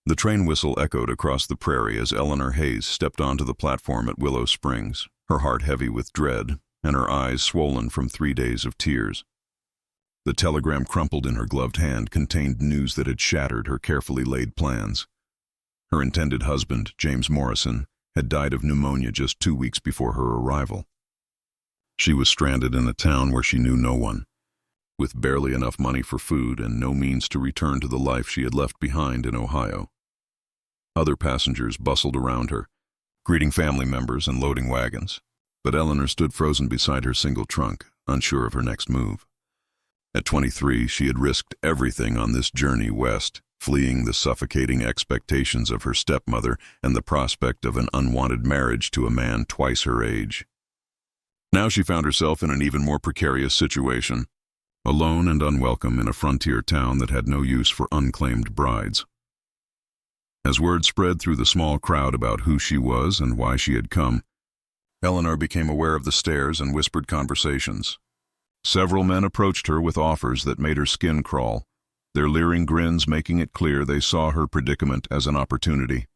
The train whistle echoed across the prairie as Eleanor Hayes stepped onto the platform at Willow Springs, her heart heavy with dread and her eyes swollen from 3 days of tears. The telegram crumpled in her gloved hand contained news that had shattered her carefully laid plans. Her intended husband, James Morrison, had died of pneumonia just 2 weeks before her arrival. She was stranded in a town where she knew no one, with barely enough money for food and no means to return to the life she had left behind in Ohio. Other passengers bustled around her, greeting family members and loading wagons, but Eleanor stood frozen beside her single trunk, unsure of her next move. At 23, she had risked everything on this journey west, fleeing the suffocating expectations of her stepmother and the prospect of an unwanted marriage to a man twice her age. Now she found herself in an even more precarious situation, alone and unwelcome in a frontier town that had no use for unclaimed brides. As word spread through the small crowd about who she was and why she had come, Eleanor became aware of the stares and whispered conversations. Several men approached her with offers that made her skin crawl, their leering grins making it clear they saw her predicament as an opportunity.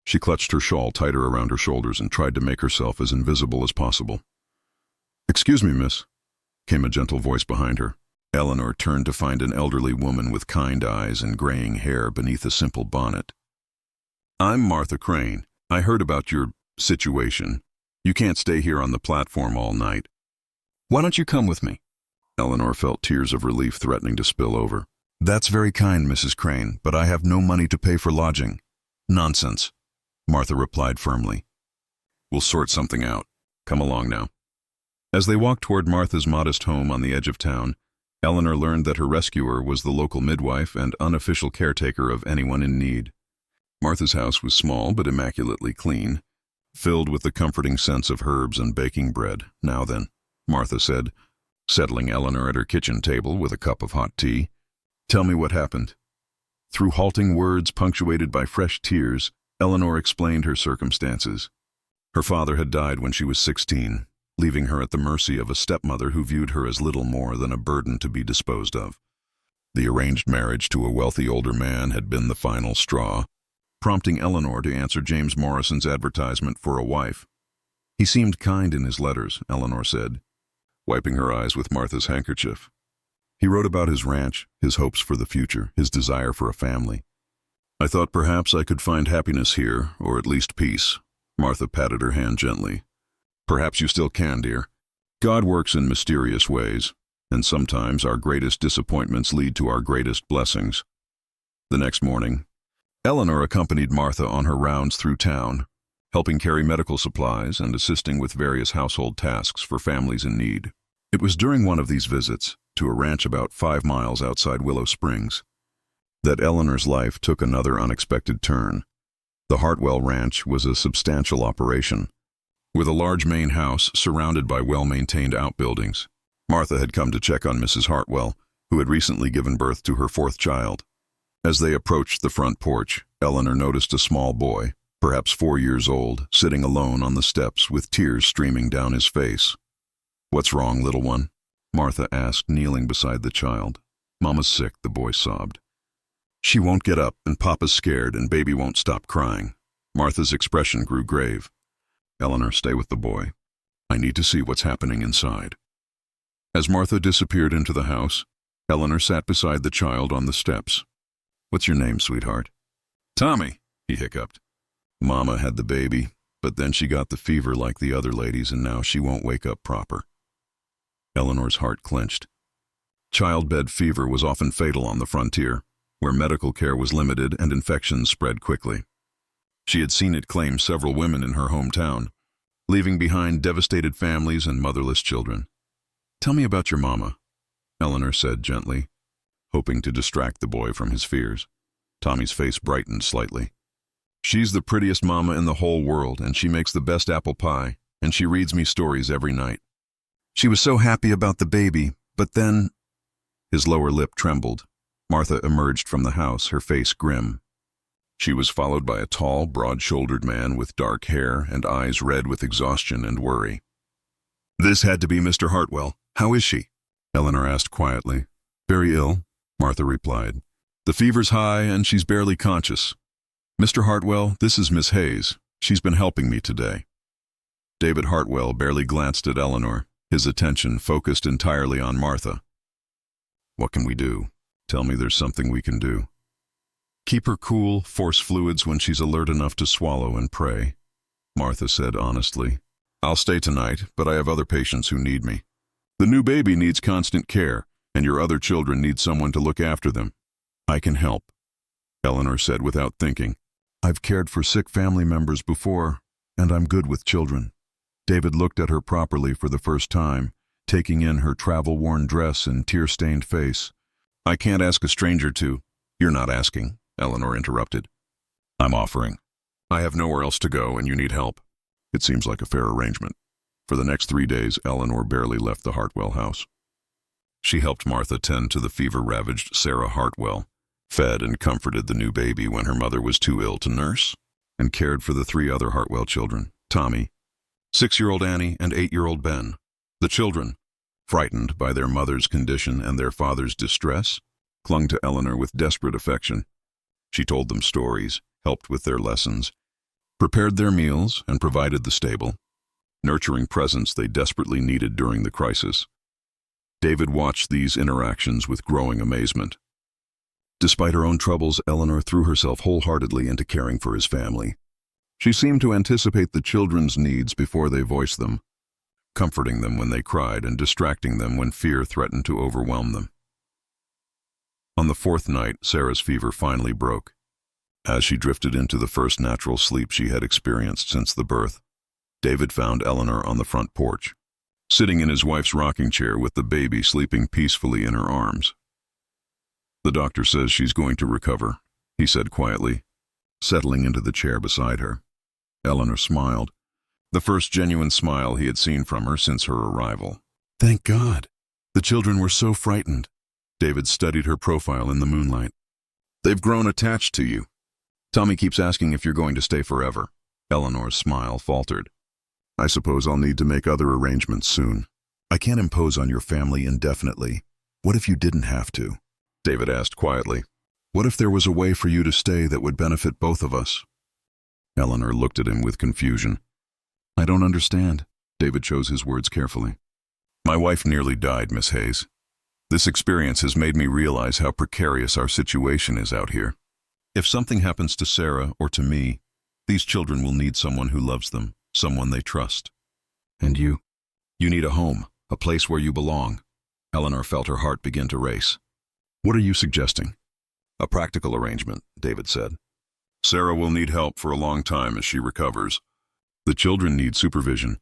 She clutched her shawl tighter around her shoulders and tried to make herself as invisible as possible. "Excuse me, miss," came a gentle voice behind her. Eleanor turned to find an elderly woman with kind eyes and graying hair beneath a simple bonnet. "I'm Martha Crane. I heard about your situation. You can't stay here on the platform all night. Why don't you come with me?" Eleanor felt tears of relief threatening to spill over. "That's very kind, Mrs. Crane, but I have no money to pay for lodging." "Nonsense," Martha replied firmly. "We'll sort something out. Come along now." As they walked toward Martha's modest home on the edge of town, Eleanor learned that her rescuer was the local midwife and unofficial caretaker of anyone in need. Martha's house was small but immaculately clean, filled with the comforting sense of herbs and baking bread. "Now then," Martha said, settling Eleanor at her kitchen table with a cup of hot tea. "Tell me what happened." Through halting words punctuated by fresh tears, Eleanor explained her circumstances. Her father had died when she was 16, leaving her at the mercy of a stepmother who viewed her as little more than a burden to be disposed of. The arranged marriage to a wealthy older man had been the final straw, prompting Eleanor to answer James Morrison's advertisement for a wife. "He seemed kind in his letters," Eleanor said, wiping her eyes with Martha's handkerchief. "He wrote about his ranch, his hopes for the future, his desire for a family. I thought perhaps I could find happiness here, or at least peace." Martha patted her hand gently. "Perhaps you still can, dear. God works in mysterious ways, and sometimes our greatest disappointments lead to our greatest blessings." The next morning, Eleanor accompanied Martha on her rounds through town, helping carry medical supplies and assisting with various household tasks for families in need. It was during one of these visits, to a ranch about 5 miles outside Willow Springs, that Eleanor's life took another unexpected turn. The Hartwell Ranch was a substantial operation, with a large main house surrounded by well-maintained outbuildings. Martha had come to check on Mrs. Hartwell, who had recently given birth to her 4th child. As they approached the front porch, Eleanor noticed a small boy, perhaps 4 years old, sitting alone on the steps with tears streaming down his face. "What's wrong, little one?" Martha asked, kneeling beside the child. "Mama's sick," the boy sobbed. "She won't get up, and Papa's scared, and Baby won't stop crying." Martha's expression grew grave. "Eleanor, stay with the boy. I need to see what's happening inside." As Martha disappeared into the house, Eleanor sat beside the child on the steps. "What's your name, sweetheart?" "Tommy," he hiccuped. "Mama had the baby, but then she got the fever like the other ladies, and now she won't wake up proper." Eleanor's heart clenched. Childbed fever was often fatal on the frontier, where medical care was limited and infections spread quickly. She had seen it claim several women in her hometown, leaving behind devastated families and motherless children. "Tell me about your mama," Eleanor said gently, hoping to distract the boy from his fears. Tommy's face brightened slightly. "She's the prettiest mama in the whole world, and she makes the best apple pie, and she reads me stories every night. She was so happy about the baby, but then—" His lower lip trembled. Martha emerged from the house, her face grim. She was followed by a tall, broad-shouldered man with dark hair and eyes red with exhaustion and worry. "This had to be Mr. Hartwell. How is she?" Eleanor asked quietly. "Very ill," Martha replied. "The fever's high and she's barely conscious. Mr. Hartwell, this is Miss Hayes. She's been helping me today. David Hartwell barely glanced at Eleanor, his attention focused entirely on Martha. What can we do? Tell me there's something we can do. Keep her cool, force fluids when she's alert enough to swallow and pray, Martha said honestly. I'll stay tonight, but I have other patients who need me. The new baby needs constant care, and your other children need someone to look after them. I can help, Eleanor said without thinking. I've cared for sick family members before, and I'm good with children. David looked at her properly for the first time, taking in her travel-worn dress and tear-stained face. I can't ask a stranger to. You're not asking, Eleanor interrupted. I'm offering. I have nowhere else to go, and you need help. It seems like a fair arrangement. For the next 3 days, Eleanor barely left the Hartwell house. She helped Martha tend to the fever-ravaged Sarah Hartwell, fed and comforted the new baby when her mother was too ill to nurse, and cared for the 3 other Hartwell children, Tommy, 6-year-old Annie, and 8-year-old Ben. The children, frightened by their mother's condition and their father's distress, clung to Eleanor with desperate affection. She told them stories, helped with their lessons, prepared their meals, and provided the stable, nurturing presence they desperately needed during the crisis. David watched these interactions with growing amazement. Despite her own troubles, Eleanor threw herself wholeheartedly into caring for his family. She seemed to anticipate the children's needs before they voiced them, comforting them when they cried and distracting them when fear threatened to overwhelm them. On the 4th night, Sarah's fever finally broke. As she drifted into the first natural sleep she had experienced since the birth, David found Eleanor on the front porch, sitting in his wife's rocking chair with the baby sleeping peacefully in her arms. The doctor says she's going to recover, he said quietly, settling into the chair beside her. Eleanor smiled, the first genuine smile he had seen from her since her arrival. Thank God. The children were so frightened. David studied her profile in the moonlight. They've grown attached to you. Tommy keeps asking if you're going to stay forever. Eleanor's smile faltered. I suppose I'll need to make other arrangements soon. I can't impose on your family indefinitely. What if you didn't have to? David asked quietly. What if there was a way for you to stay that would benefit both of us? Eleanor looked at him with confusion. I don't understand. David chose his words carefully. My wife nearly died, Miss Hayes. This experience has made me realize how precarious our situation is out here. If something happens to Sarah or to me, these children will need someone who loves them, someone they trust. And you? You need a home, a place where you belong. Eleanor felt her heart begin to race. What are you suggesting? A practical arrangement, David said. Sarah will need help for a long time as she recovers. The children need supervision,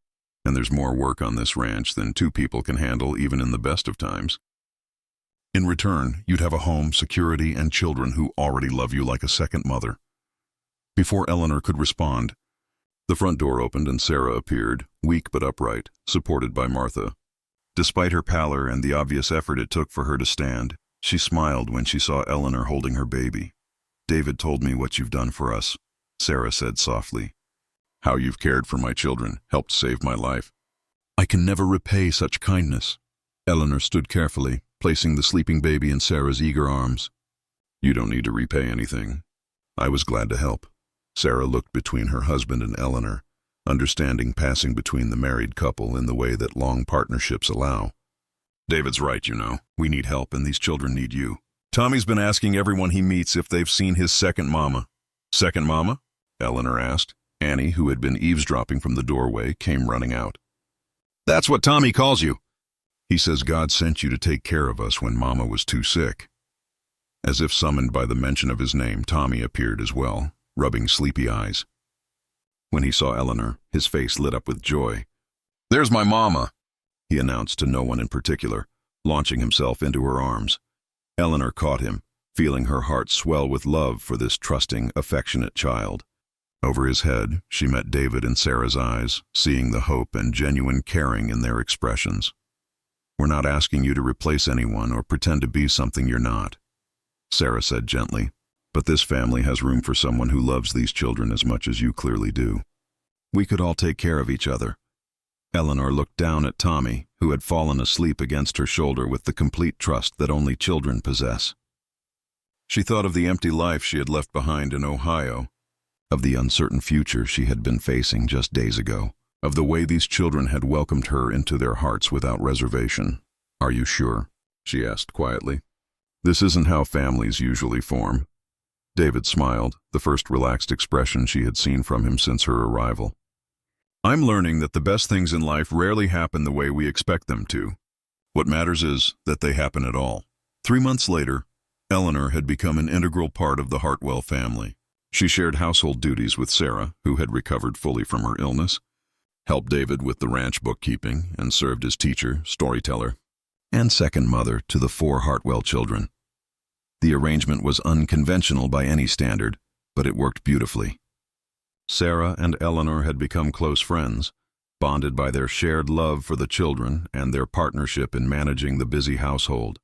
and there's more work on this ranch than 2 people can handle even in the best of times. In return, you'd have a home, security, and children who already love you like a second mother. Before Eleanor could respond, the front door opened and Sarah appeared, weak but upright, supported by Martha. Despite her pallor and the obvious effort it took for her to stand, she smiled when she saw Eleanor holding her baby. David told me what you've done for us, Sarah said softly. How you've cared for my children, helped save my life. I can never repay such kindness. Eleanor stood carefully, placing the sleeping baby in Sarah's eager arms. You don't need to repay anything. I was glad to help. Sarah looked between her husband and Eleanor, understanding passing between the married couple in the way that long partnerships allow. David's right, you know. We need help and these children need you. Tommy's been asking everyone he meets if they've seen his second mama. Second mama? Eleanor asked. Annie, who had been eavesdropping from the doorway, came running out. That's what Tommy calls you. He says God sent you to take care of us when Mama was too sick. As if summoned by the mention of his name, Tommy appeared as well, rubbing sleepy eyes. When he saw Eleanor, his face lit up with joy. There's my mama, he announced to no one in particular, launching himself into her arms. Eleanor caught him, feeling her heart swell with love for this trusting, affectionate child. Over his head, she met David in Sarah's eyes, seeing the hope and genuine caring in their expressions. We're not asking you to replace anyone or pretend to be something you're not, Sarah said gently, but this family has room for someone who loves these children as much as you clearly do. We could all take care of each other. Eleanor looked down at Tommy, who had fallen asleep against her shoulder with the complete trust that only children possess. She thought of the empty life she had left behind in Ohio, of the uncertain future she had been facing just days ago, of the way these children had welcomed her into their hearts without reservation. "Are you sure?" she asked quietly. "This isn't how families usually form." David smiled, the first relaxed expression she had seen from him since her arrival. "I'm learning that the best things in life rarely happen the way we expect them to. What matters is that they happen at all." 3 months later, Eleanor had become an integral part of the Hartwell family. She shared household duties with Sarah, who had recovered fully from her illness, helped David with the ranch bookkeeping, and served as teacher, storyteller, and second mother to the 4 Hartwell children. The arrangement was unconventional by any standard, but it worked beautifully. Sarah and Eleanor had become close friends, bonded by their shared love for the children and their partnership in managing the busy household.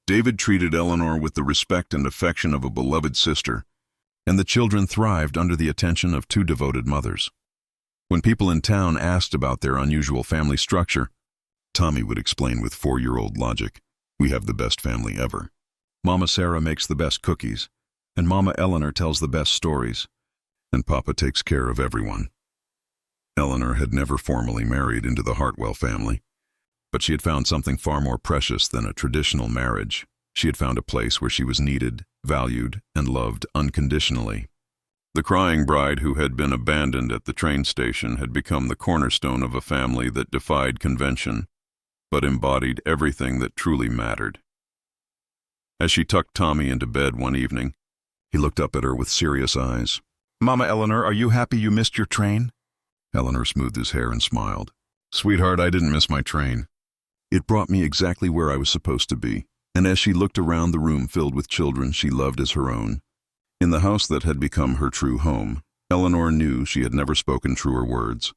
David treated Eleanor with the respect and affection of a beloved sister, and the children thrived under the attention of 2 devoted mothers. When people in town asked about their unusual family structure, Tommy would explain with 4-year-old logic, "We have the best family ever. Mama Sarah makes the best cookies, and Mama Eleanor tells the best stories, and Papa takes care of everyone." Eleanor had never formally married into the Hartwell family, but she had found something far more precious than a traditional marriage. She had found a place where she was needed, valued, and loved unconditionally. The crying bride who had been abandoned at the train station had become the cornerstone of a family that defied convention, but embodied everything that truly mattered. As she tucked Tommy into bed one evening, he looked up at her with serious eyes. "Mama Eleanor, are you happy you missed your train?" Eleanor smoothed his hair and smiled. "Sweetheart, I didn't miss my train. It brought me exactly where I was supposed to be." And as she looked around the room filled with children she loved as her own, in the house that had become her true home, Eleanor knew she had never spoken truer words.